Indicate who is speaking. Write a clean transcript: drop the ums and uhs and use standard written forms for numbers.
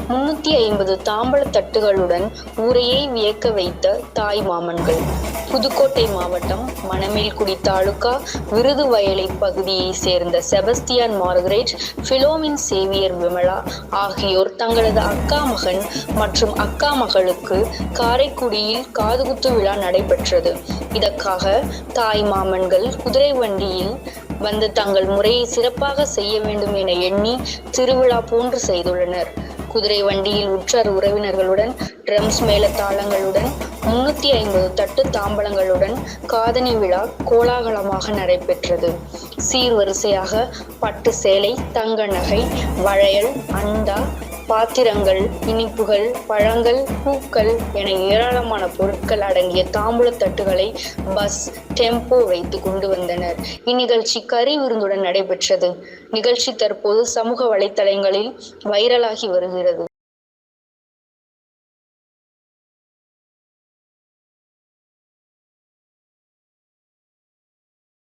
Speaker 1: 350 தாம்பழ தட்டுகளுடன் ஊரையே வியக்க வைத்த தாய் மாமன்கள். புதுக்கோட்டை மாவட்டம் மணமேல்குடி தாலுகா விருதுவயலை பகுதியை சேர்ந்த செபஸ்தியான் மார்கரெட், பிலோமின் சேவியர் விமலா ஆகியோர் தங்களது அக்கா மகன் மற்றும் அக்கா மகளுக்கு காரைக்குடியில் காதுகுத்து விழா நடைபெற்றது. இதற்காக தாய் மாமன்கள் குதிரை வண்டியில் வந்து தங்கள் முறையை சிறப்பாக செய்ய வேண்டும் என எண்ணி திருவிழா போன்று செய்துள்ளனர். குதிரை வண்டியில் உற்றார் உறவினர்களுடன் ட்ரம்ஸ் மேள தாளங்களுடன் 350 தட்டு தாம்பழங்களுடன் காதணி விழா கோலாகலமாக நடைபெற்றது. சீர்வரிசையாக பட்டு சேலை, தங்க நகை, வளையல், அண்டா, பாத்திரங்கள், இனிப்புகள், பழங்கள், பூக்கள் என ஏராளமான பொருட்கள் அடங்கிய தாம்பூல தட்டுகளை பஸ், டெம்போ வைத்து கொண்டு வந்தனர். இந்நிகழ்ச்சி கறி விருந்துடன் நடைபெற்றது. நிகழ்ச்சி தற்போது சமூக வலைத்தளங்களில் வைரலாகி வருகிறது.